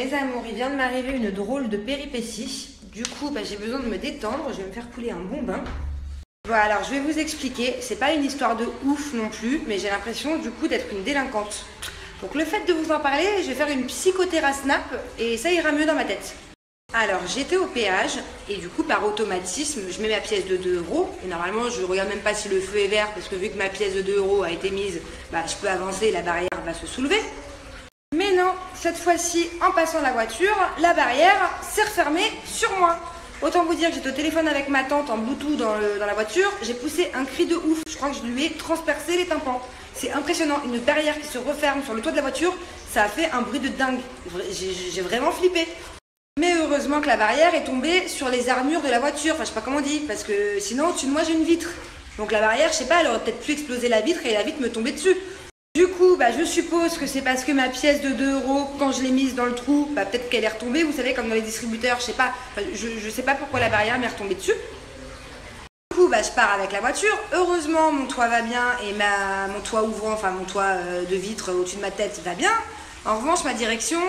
mes amours, il vient de m'arriver une drôle de péripétie. Du coup, j'ai besoin de me détendre, je vais me faire couler un bon bain. Voilà, alors je vais vous expliquer, c'est pas une histoire de ouf non plus, mais j'ai l'impression du coup d'être une délinquante. Donc le fait de vous en parler, je vais faire une psychothérapie snap et ça ira mieux dans ma tête. Alors j'étais au péage et du coup par automatisme, je mets ma pièce de 2 € et normalement je regarde même pas si le feu est vert parce que vu que ma pièce de 2 € a été mise, je peux avancer, la barrière va se soulever. Mais non, cette fois-ci, en passant la voiture, la barrière s'est refermée sur moi. Autant vous dire que j'étais au téléphone avec ma tante en Bluetooth dans la voiture, j'ai poussé un cri de ouf, je crois que je lui ai transpercé les tympans. C'est impressionnant, une barrière qui se referme sur le toit de la voiture, ça a fait un bruit de dingue. J'ai vraiment flippé. Mais heureusement que la barrière est tombée sur les armures de la voiture, enfin je sais pas comment on dit, parce que sinon au-dessus de moi j'ai une vitre. Donc la barrière, je sais pas, elle aurait peut-être pu exploser la vitre et la vitre me tomber dessus. Du coup, je suppose que c'est parce que ma pièce de 2 €, quand je l'ai mise dans le trou, peut-être qu'elle est retombée, vous savez, comme dans les distributeurs, je sais pas, je sais pas pourquoi la barrière m'est retombée dessus. Du coup, je pars avec la voiture. Heureusement, mon toit va bien et mon toit ouvrant, enfin mon toit de vitre au-dessus de ma tête va bien. En revanche, ma direction,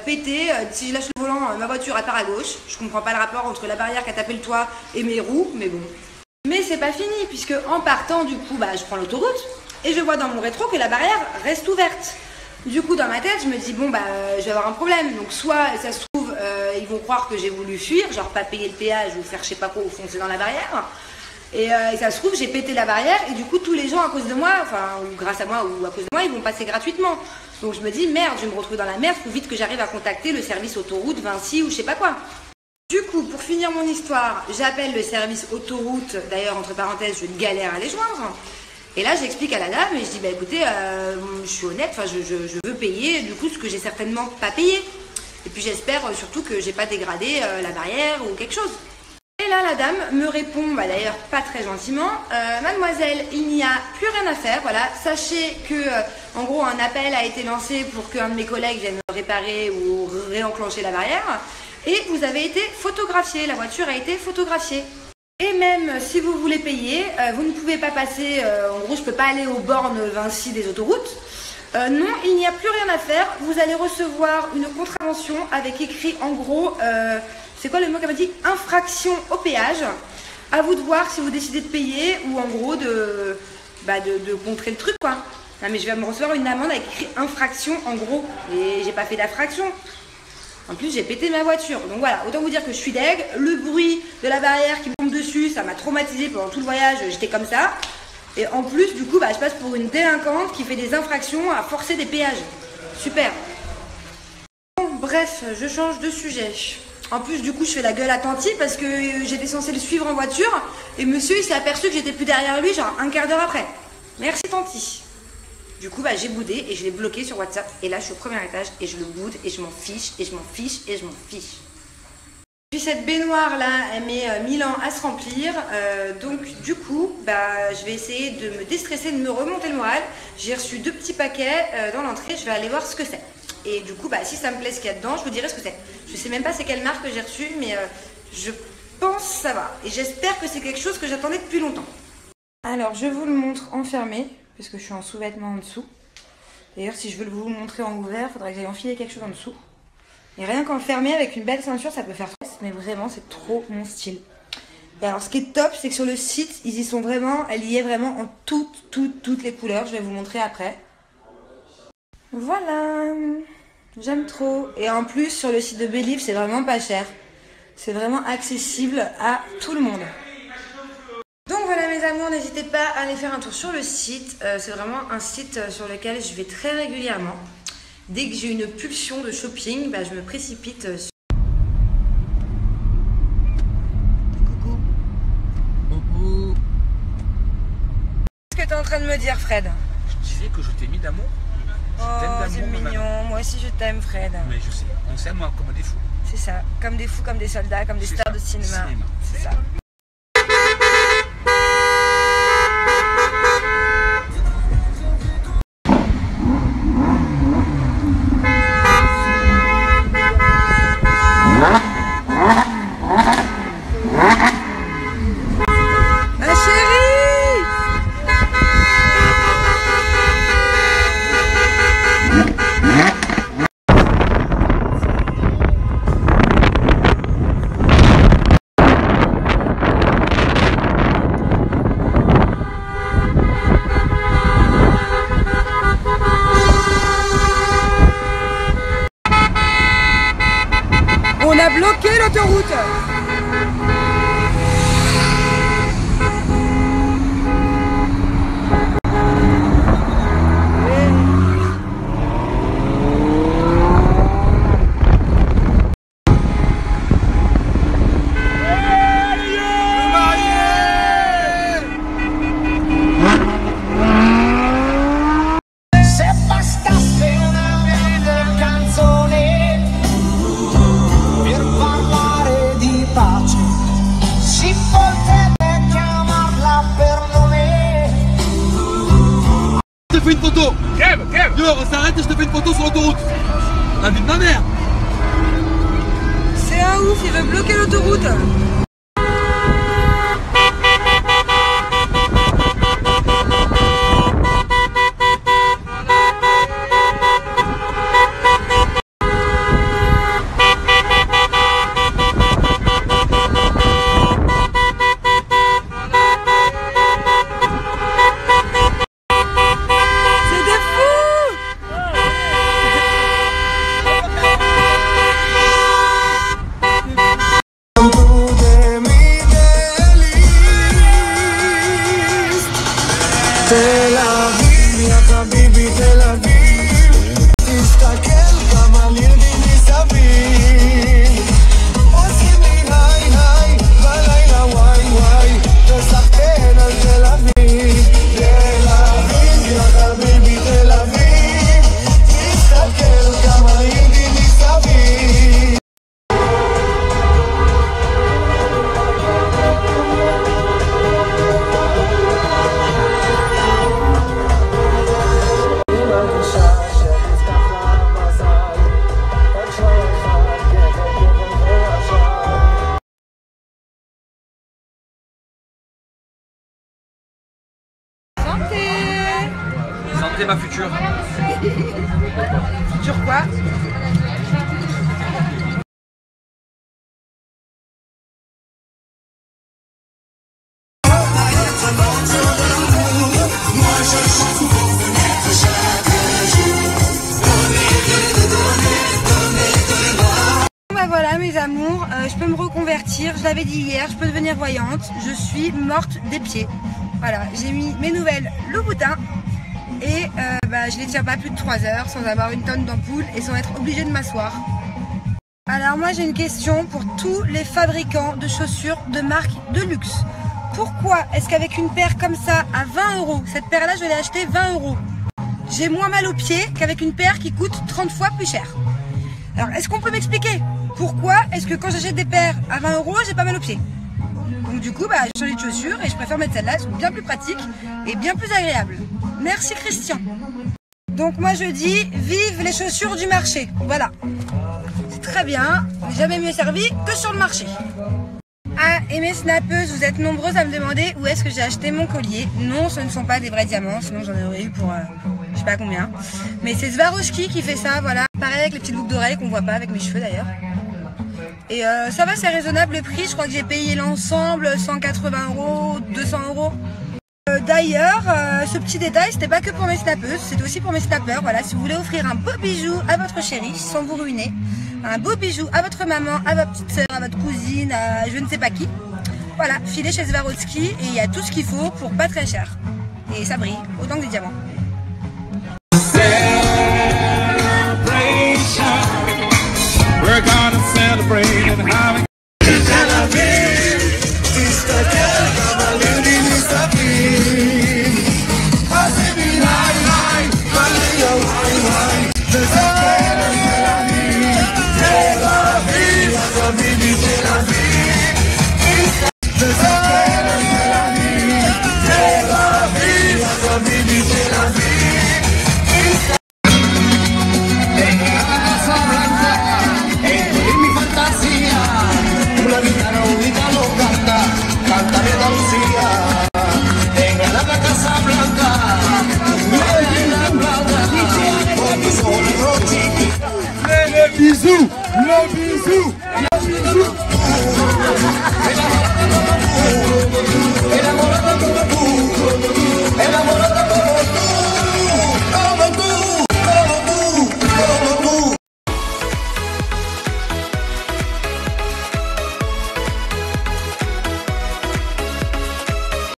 pétée, si je lâche le volant, ma voiture elle part à gauche. Je comprends pas le rapport entre la barrière qui a tapé le toit et mes roues, mais bon. Mais c'est pas fini, puisque en partant, du coup, je prends l'autoroute. Et je vois dans mon rétro que la barrière reste ouverte. Du coup, dans ma tête, je me dis, je vais avoir un problème. Donc, soit, ça se trouve, ils vont croire que j'ai voulu fuir, genre pas payer le péage ou faire je sais pas quoi ou foncer dans la barrière. Et ça se trouve, j'ai pété la barrière et du coup, tous les gens à cause de moi, ou grâce à moi ou à cause de moi, ils vont passer gratuitement. Donc, je me dis, merde, je vais me retrouver dans la merde, faut vite que j'arrive à contacter le service autoroute, Vinci ou je sais pas quoi. Du coup, pour finir mon histoire, j'appelle le service autoroute, d'ailleurs, entre parenthèses, je galère à les joindre. Et là, j'explique à la dame et je dis, écoutez, je suis honnête, je veux payer du coup ce que j'ai certainement pas payé. Et puis j'espère surtout que j'ai pas dégradé la barrière ou quelque chose. Et là, la dame me répond, d'ailleurs pas très gentiment, mademoiselle, il n'y a plus rien à faire, voilà. Sachez que, en gros, un appel a été lancé pour qu'un de mes collègues vienne réparer ou réenclencher la barrière. Et vous avez été photographié, la voiture a été photographiée. Et même si vous voulez payer, vous ne pouvez pas passer, en gros je ne peux pas aller aux bornes Vinci des autoroutes. Non, il n'y a plus rien à faire, vous allez recevoir une contravention avec écrit en gros, c'est quoi le mot qu'elle m'a dit? Infraction au péage. À vous de voir si vous décidez de payer ou en gros de contrer le truc quoi. Non mais je vais me recevoir une amende avec écrit infraction en gros et j'ai pas fait d'infraction. En plus, j'ai pété ma voiture. Donc voilà, autant vous dire que je suis deg. Le bruit de la barrière qui me tombe dessus, ça m'a traumatisé pendant tout le voyage. J'étais comme ça. Et en plus, du coup, je passe pour une délinquante qui fait des infractions à forcer des péages. Super. Bon, bref, je change de sujet. En plus, du coup, je fais la gueule attentive parce que j'étais censée le suivre en voiture. Et monsieur, il s'est aperçu que j'étais plus derrière lui, genre un quart d'heure après. Merci, tanti. Du coup, j'ai boudé et je l'ai bloqué sur WhatsApp. Et là, je suis au premier étage et je le boude et je m'en fiche et je m'en fiche et je m'en fiche. Puis cette baignoire-là, elle met 1000 ans à se remplir. Donc, du coup, je vais essayer de me déstresser, de me remonter le moral. J'ai reçu 2 petits paquets dans l'entrée. Je vais aller voir ce que c'est. Et du coup, si ça me plaît ce qu'il y a dedans, je vous dirai ce que c'est. Je sais même pas c'est quelle marque que j'ai reçue, mais je pense que ça va. Et j'espère que c'est quelque chose que j'attendais depuis longtemps. Alors, je vous le montre enfermé. Parce que je suis en sous-vêtements en dessous. D'ailleurs, si je veux vous le montrer en ouvert, il faudrait que j'aille enfiler quelque chose en dessous. Et rien qu'en fermé avec une belle ceinture, ça peut faire stress, mais vraiment, c'est trop mon style. Et alors, ce qui est top, c'est que sur le site, ils y sont vraiment, elle y est vraiment en toutes les couleurs. Je vais vous montrer après. Voilà, j'aime trop. Et en plus, sur le site de Believe, c'est vraiment pas cher. C'est vraiment accessible à tout le monde. Donc voilà mes amours, n'hésitez pas à aller faire un tour sur le site. C'est vraiment un site sur lequel je vais très régulièrement. Dès que j'ai une pulsion de shopping, je me précipite sur... Coucou. Coucou. Qu'est-ce que tu es en train de me dire, Fred? Je disais que je t'ai mis d'amour. Oh, c'est mignon. Moi aussi je t'aime, Fred. Mais je sais, on s'aime comme des fous. C'est ça, comme des fous, comme des soldats, comme des stars de cinéma. C'est ça. a bloqué l'autoroute. Je te fais une photo. Crève. Yo, on s'arrête et je te fais une photo sur l'autoroute. La vie de ma mère. C'est un ouf, il veut bloquer l'autoroute. תל אביב, יא חביבי תל אביב, תסתכל כמה ילדים מסביב, עושים לי היי היי, בלילה וואי וואי, תסתכל על תל אביב, יא חביבי תל אביב, תסתכל כמה ילדים מסביב. Santé ma future. Sur quoi? Bah voilà mes amours, je peux me reconvertir, je l'avais dit hier, je peux devenir voyante, je suis morte des pieds. Voilà, j'ai mis mes nouvelles Louboutin et je les tiens pas plus de 3 heures sans avoir une tonne d'ampoules et sans être obligée de m'asseoir. Alors moi j'ai une question pour tous les fabricants de chaussures de marque de luxe. Pourquoi est-ce qu'avec une paire comme ça à 20 €, cette paire là je l'ai achetée 20 €, j'ai moins mal aux pieds qu'avec une paire qui coûte 30 fois plus cher? Alors est-ce qu'on peut m'expliquer pourquoi est-ce que quand j'achète des paires à 20 € j'ai pas mal aux pieds? Donc du coup j'ai changé de chaussures et je préfère mettre celles-là, elles sont bien plus pratiques et bien plus agréables. Merci Christian. Donc moi je dis vive les chaussures du marché, voilà. C'est très bien, jamais mieux servi que sur le marché. Ah, et mes snappeuses, vous êtes nombreuses à me demander où est-ce que j'ai acheté mon collier. Non, ce ne sont pas des vrais diamants, sinon j'en aurais eu pour je sais pas combien. Mais c'est Swarovski qui fait ça, voilà. Pareil avec les petites boucles d'oreilles qu'on voit pas avec mes cheveux d'ailleurs. Et ça va, c'est raisonnable le prix, je crois que j'ai payé l'ensemble 180 €, 200 €. D'ailleurs, ce petit détail, c'était pas que pour mes snappeuses, c'était aussi pour mes snappeurs. Voilà, si vous voulez offrir un beau bijou à votre chérie sans vous ruiner, un beau bijou à votre maman, à votre petite soeur, à votre cousine, à je ne sais pas qui. Voilà, filez chez Swarovski et il y a tout ce qu'il faut pour pas très cher. Et ça brille, autant que des diamants. We're gonna celebrate and have Tel Aviv, תסתכל כמה ילדים מסביב, עושים לי היי היי, בלילה וואי וואי, תסתכל על תל אביב, תל אביב, יא חביבי תל אביב, תסתכל על תל אביב, תל אביב, יא חביבי תל אביב. Una guitarra única lo canta, canta de Andalucía, en la Casa Blanca, la blanca, porque son los chiquitos. Le bisou, le bisou, le bisou.